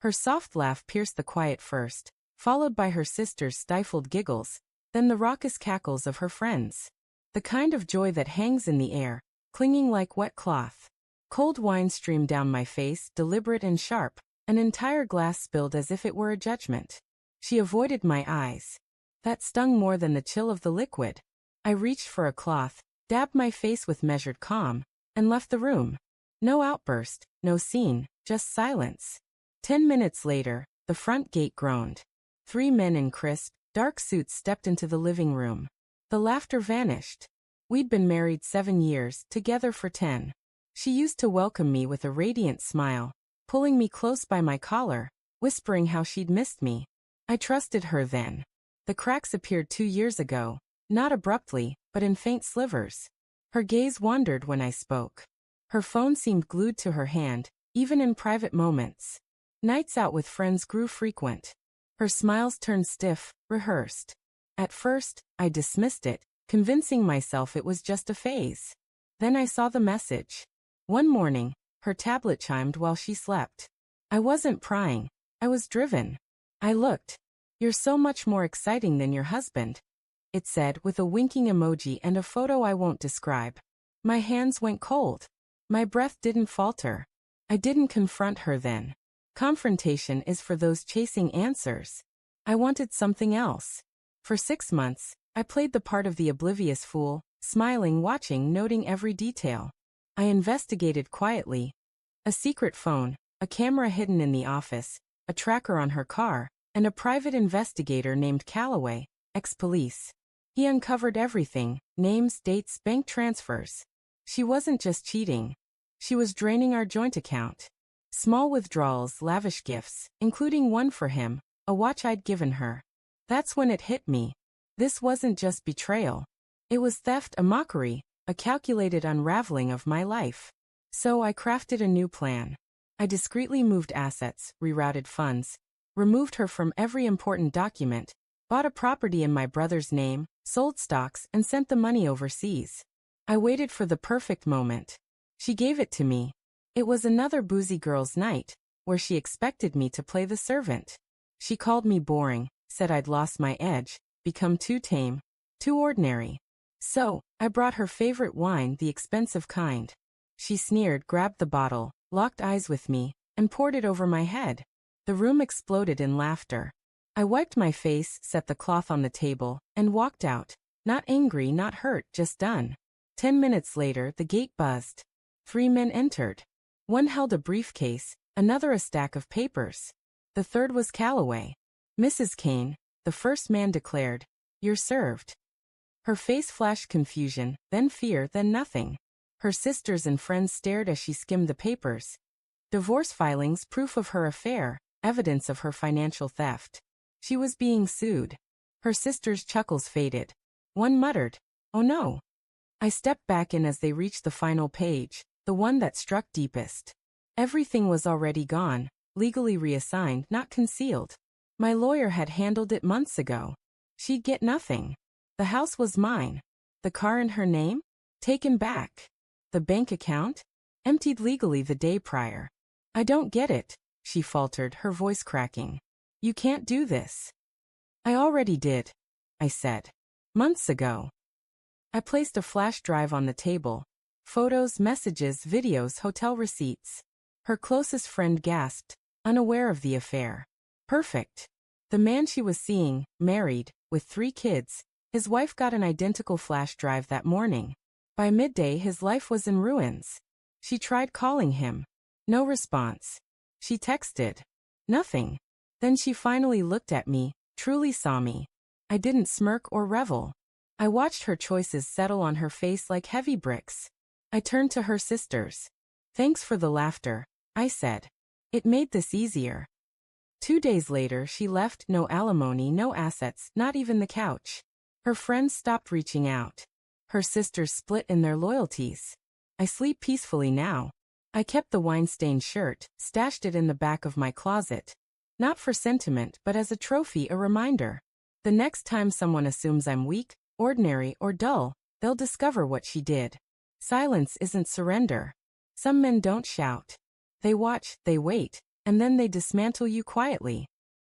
Her soft laugh pierced the quiet first, followed by her sister's stifled giggles, then the raucous cackles of her friends. The kind of joy that hangs in the air, clinging like wet cloth. Cold wine streamed down my face, deliberate and sharp, an entire glass spilled as if it were a judgment. She avoided my eyes. That stung more than the chill of the liquid. I reached for a cloth, dabbed my face with measured calm, and left the room. No outburst, no scene, just silence. 10 minutes later, the front gate groaned. 3 men in crisp, dark suits stepped into the living room. The laughter vanished. We'd been married 7 years, together for 10. She used to welcome me with a radiant smile, pulling me close by my collar, whispering how she'd missed me. I trusted her then. The cracks appeared 2 years ago, not abruptly, but in faint slivers. Her gaze wandered when I spoke. Her phone seemed glued to her hand, even in private moments. Nights out with friends grew frequent. Her smiles turned stiff, rehearsed. At first, I dismissed it, convincing myself it was just a phase. Then I saw the message. One morning, her tablet chimed while she slept. I wasn't prying. I was driven. I looked. "You're so much more exciting than your husband," it said with a winking emoji and a photo I won't describe. My hands went cold. My breath didn't falter. I didn't confront her then. Confrontation is for those chasing answers. I wanted something else. For 6 months, I played the part of the oblivious fool, smiling, watching, noting every detail. I investigated quietly. A secret phone, a camera hidden in the office, a tracker on her car, and a private investigator named Calloway, ex-police. He uncovered everything, names, dates, bank transfers. She wasn't just cheating. She was draining our joint account. Small withdrawals, lavish gifts, including one for him, a watch I'd given her. That's when it hit me. This wasn't just betrayal. It was theft, a mockery, a calculated unraveling of my life. So I crafted a new plan. I discreetly moved assets, rerouted funds, removed her from every important document, bought a property in my brother's name, sold stocks, and sent the money overseas. I waited for the perfect moment. She gave it to me. It was another boozy girls' night, where she expected me to play the servant. She called me boring, said I'd lost my edge, become too tame, too ordinary. So, I brought her favorite wine, the expensive kind. She sneered, grabbed the bottle, locked eyes with me, and poured it over my head. The room exploded in laughter. I wiped my face, set the cloth on the table, and walked out. Not angry, not hurt, just done. 10 minutes later, the gate buzzed. 3 men entered. One held a briefcase, another a stack of papers. The third was Calloway. "Mrs. Kane," the first man declared, "you're served." Her face flashed confusion, then fear, then nothing. Her sisters and friends stared as she skimmed the papers. Divorce filings, proof of her affair, evidence of her financial theft. She was being sued. Her sisters' chuckles faded. One muttered, "Oh no." I stepped back in as they reached the final page, the one that struck deepest. Everything was already gone, legally reassigned, not concealed. My lawyer had handled it months ago. She'd get nothing. The house was mine. The car in her name? Taken back. The bank account? Emptied legally the day prior. "I don't get it," she faltered, her voice cracking. "You can't do this." "I already did," I said. "Months ago." I placed a flash drive on the table. Photos, messages, videos, hotel receipts. Her closest friend gasped, unaware of the affair. Perfect. The man she was seeing, married, with 3 kids, his wife got an identical flash drive that morning. By midday his life was in ruins. She tried calling him. No response. She texted. Nothing. Then she finally looked at me, truly saw me. I didn't smirk or revel. I watched her choices settle on her face like heavy bricks. I turned to her sisters. "Thanks for the laughter," I said. "It made this easier." 2 days later she left, no alimony, no assets, not even the couch. Her friends stopped reaching out. Her sisters split in their loyalties. I sleep peacefully now. I kept the wine-stained shirt, stashed it in the back of my closet. Not for sentiment, but as a trophy, a reminder. The next time someone assumes I'm weak, ordinary, or dull, they'll discover what she did. Silence isn't surrender. Some men don't shout. They watch, they wait, and then they dismantle you quietly.